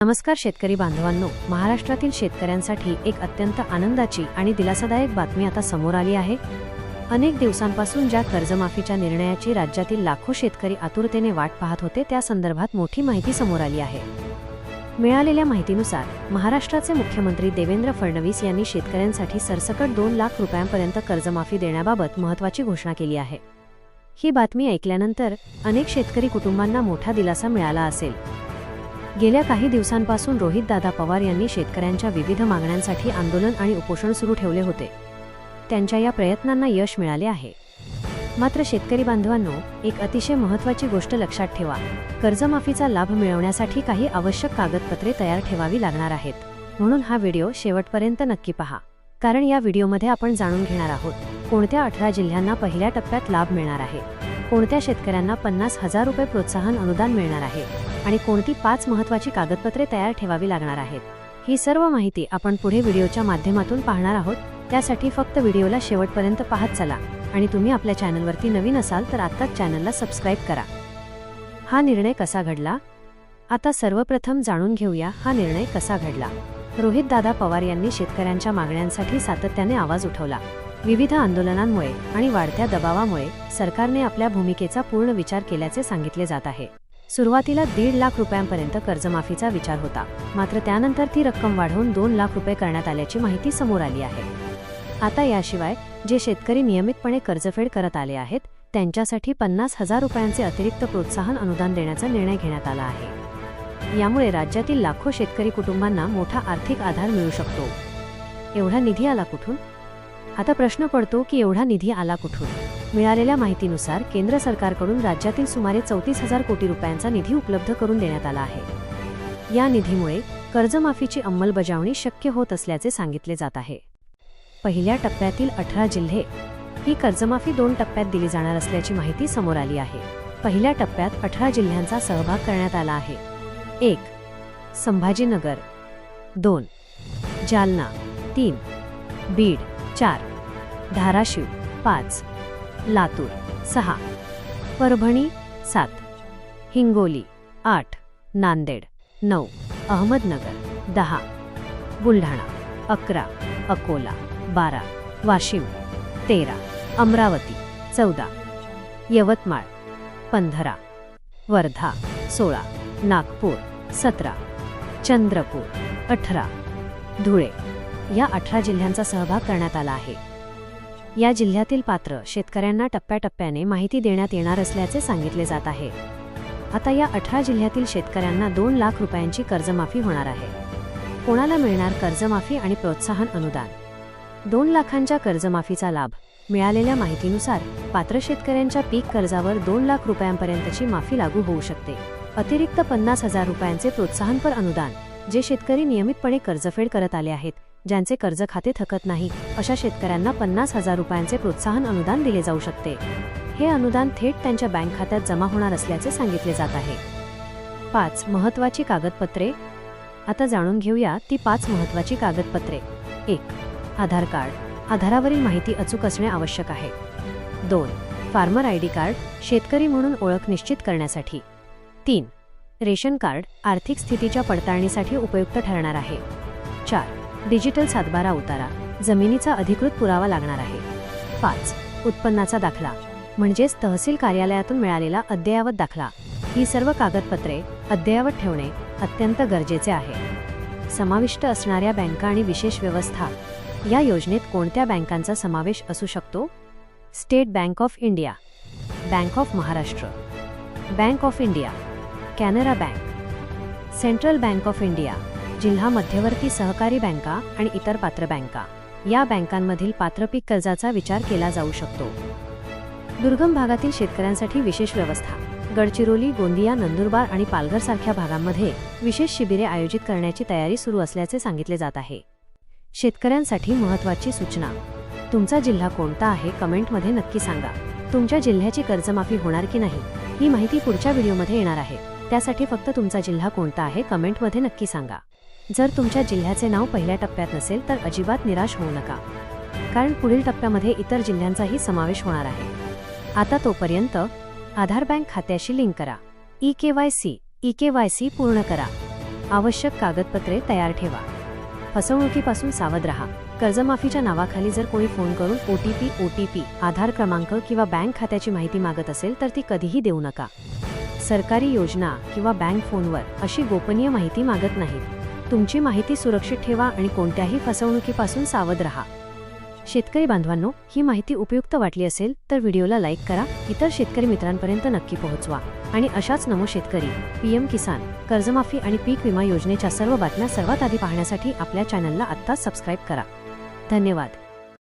नमस्कार शेतकरी बांधवांनो, महाराष्ट्रातील शेतकऱ्यांसाठी एक अत्यंत आनंदाची आणि दिलासादायक बातमी आता समोर आली आहे। अनेक दिवसांपासून ज्या कर्जमाफीच्या निर्णयाची राज्यातील लाखो शेतकरी आतुरतेने वाट पाहत होते त्या संदर्भात मोठी माहिती समोर आली आहे। मिळालेल्या माहितीनुसार महाराष्ट्राचे मुख्यमंत्री देवेंद्र फडणवीस यांनी शेतकऱ्यांसाठी सरसकट 2 लाख रुपयांपर्यंत कर्जमाफी देण्याबाबत महत्त्वाची घोषणा केली आहे। ही बातमी ऐकल्यानंतर अनेक शेतकरी कुटुंबांना मोठा दिलासा मिळाला असेल। गेल्या काही दिवसांपासून रोहितदादा पवार यांनी शेतकऱ्यांच्या विविध मागण्यांसाठी आंदोलन आणि उपोषण सुरू ठेवले होते। त्यांच्या या प्रयत्नांना यश मिळाले आहे। मात्र शेतकरी बांधवांनो, एक अतिशय महत्त्वाची गोष्ट लक्षात ठेवा, कर्जमाफीचा लाभ मिळवण्यासाठी काही आवश्यक कागदपत्रे तयार ठेवावी लागणार आहेत। म्हणून हा व्हिडिओ शेवटपर्यंत नक्की पहा, कारण या व्हिडिओमध्ये आपण जाणून घेणार आहोत कोणत्या 18 जिल्ह्यांना पहिल्या टप्प्यात लाभ मिळणार आहे, कोणत्या शेतकऱ्यांना 50,000 रुपये प्रोत्साहन अनुदान मिळणार आहे आणि कोणती 5 महत्त्वाची कागदपत्रे तयार ठेवावी लागणार आहेत। ही सर्व माहिती आपण पुढे व्हिडिओच्या माध्यमातून पाहणार आहोत। त्यासाठी फक्त व्हिडिओला शेवटपर्यंत पाहत चला आणि तुम्ही आपल्या चॅनलवरती नवीन असाल तर आत्ताच चॅनलला सबस्क्राइब करा। हा निर्णय कसा घडला? आता सर्वप्रथम जाणून घेऊया हा निर्णय कसा घडला। रोहितदादा पवार यांनी शेतकऱ्यांच्या मागण्यांसाठी सातत्याने आवाज उठवला। विविध आंदोलनांमुळे आणि वाढत्या दबावामुळे सरकारने आपल्या भूमिकेचा पूर्ण विचार केल्याचे सांगितले जात आहे। सुरुवातीला 1.5 लाख रुपयांपर्यंत कर्जमाफीचा विचार होता, मात्र त्यानंतर ती रक्कम वाढवून 2 लाख रुपये करण्यात आल्याची माहिती समोर आली आहे। आता याशिवाय जे शेतकरी नियमितपणे कर्जफेड करत आले आहेत त्यांच्यासाठी 50,000 रुपयांचे अतिरिक्त प्रोत्साहन अनुदान देण्याचा निर्णय घेण्यात आला आहे। यामुळे राज्यातील लाखो शेतकरी कुटुंबांना मोठा आर्थिक आधार मिळू शकतो। एवढा निधी आला कुठून? आता प्रश्न पडतो की एवढा निधी आला कुठून? मिळालेल्या माहितीनुसार केंद्र सरकारकडून राज्यातील सुमारे 34,000 कोटी रुपयांचा निधी उपलब्ध करून देण्यात आला आहे। या निधीमुळे कर्जमाफीची अंमलबजावणी शक्य होत असल्याचे सांगितले जात आहे। पहिल्या टप्प्यातील 18 जिल्हे ही कर्जमाफी 2 टप्प्यात दिली जाणार असल्याची माहिती समोर आली आहे। पहिल्या टप्प्यात 18 जिल्ह्यांचा सहभाग करण्यात आला आहे। 1. संभाजीनगर, 2. जालना, 3. बीड, 4. धाराशिव, 5. लातूर, 6. परभणी, 7. हिंगोली, 8. नांदेड, 9. अहमदनगर, 10. बुलढाणा, 11. अकोला, 12. वाशिम, 13. अमरावती, 14. यवतमाळ, 15. वर्धा, 16. नागपूर, 17. चंद्रपूर, 18. धुळे या 18 जिल्ह्यांचा सहभाग करण्यात आला आहे। या जिल्ह्यातील पात्र शेतकऱ्यांना टप्प्याटप्प्याने माहिती देण्यात येणार असल्याचे सांगितले जात आहे। आता या 18 जिल्ह्यातील शेतकऱ्यांना 2 लाख रुपयांची कर्जमाफी होणार आहे। कोणाला मिळणार कर्जमाफी आणि प्रोत्साहन अनुदान? 2 लाखांच्या कर्जमाफीचा लाभ मिळालेल्या माहितीनुसार पात्र शेतकऱ्यांच्या पीक कर्जावर 2 लाख रुपयांपर्यंतची माफी लागू होऊ शकते। अतिरिक्त 50,000 रुपयांचे प्रोत्साहनपर अनुदान जे शेतकरी नियमितपणे कर्जफेड करत आले आहेत, ज्यांचे कर्ज खाते थकत नाही, अशा शेतकऱ्यांना 50,000 रुपयांचे प्रोत्साहन अनुदान दिले जाऊ शकते। हे अनुदान थेट त्यांच्या बँक खात्यात जमा होणार असल्याचे सांगितले जात आहे। 5 महत्त्वाची कागदपत्रे। आता जाणून घेऊया ती 5 महत्त्वाची कागदपत्रे। 1. आधार कार्ड, आधारावरील माहिती अचूक असणे आवश्यक आहे। 2. फार्मर आयडी कार्ड, शेतकरी म्हणून ओळख निश्चित करण्यासाठी। 3. रेशन कार्ड, आर्थिक स्थितीच्या पडताळणीसाठी उपयुक्त ठरणार आहे। 4. डिजिटल सातबारा उतारा, जमिनीचा अधिकृत पुरावा लागणार आहे। 5. उत्पन्नाचा दाखला, म्हणजेच तहसील कार्यालयातून मिळालेला अद्ययावत दाखला। ही सर्व कागदपत्रे अद्ययावत ठेवणे अत्यंत गरजेचे आहे। समाविष्ट असणाऱ्या बँका आणि विशेष व्यवस्था। या योजनेत कोणत्या बँकांचा समावेश असू शकतो? State bank of India, bank of Maharashtra, bank of India, Canara bank, central bank of India, जिल्हा मध्यवर्ती सहकारी बँका आणि इतर पात्र बँका। या बँकांमधील पात्र पीक कर्जाचा विचार केला जाऊ शकतो। दुर्गम भागातील शेतकऱ्यांसाठी विशेष व्यवस्था। गडचिरोली, गोंदिया, नंदुरबार आणि पालघर सारख्या भागांमध्ये विशेष शिबिरे आयोजित करण्याची तयारी सुरू असल्याचे सांगितले जात आहे। शेतकऱ्यांसाठी महत्त्वाची सूचना। तुमचा जिल्हा कोणता आहे कमेंटमध्ये नक्की सांगा। तुमच्या जिल्ह्याची कर्जमाफी होणार की नाही ही माहिती पुढच्या व्हिडिओमध्ये येणार आहे। त्यासाठी फक्त तुमचा जिल्हा कोणता आहे कमेंटमध्ये नक्की सांगा। जर तुमच्या जिल्ह्याचे नाव पहिल्या टप्प्यात नसेल तर अजिबात निराश होऊ नका, कारण पुढील टप्प्यामध्ये इतर जिल्ह्यांचाही समावेश होणार आहे। आता तोपर्यंत आधार बँक खात्याशी लिंक करा, ई-केवायसी पूर्ण करा। आवश्यक कागदपत्रे तयार ठेवा. फसवणुकीपासून सावध रहा. कर्जमाफीच्या नावाखाली जर कोणी फोन करून OTP, आधार क्रमांक किंवा बँक खात्याची माहिती मागत असेल तर ती कधीही देऊ नका. सरकारी योजना किंवा बँक फोनवर अशी गोपनीय माहिती मागत नाहीत. तुमची माहिती सुरक्षित ठेवा आणि कोणत्याही फसवणुकीपासून सावध रहा. शेतकरी बांधवांनो, ही माहिती उपयुक्त वाटली असेल तर व्हिडिओला लाईक करा, इतर शेतकरी मित्रांपर्यंत नक्की पोहोचवा आणि अशाच नमो शेतकरी, PM किसान, कर्जमाफी आणि पीक विमा योजनेच्या सर्व बातम्या सर्वात आधी पाहण्यासाठी आपल्या चॅनलला आत्ताच सबस्क्राईब करा. धन्यवाद.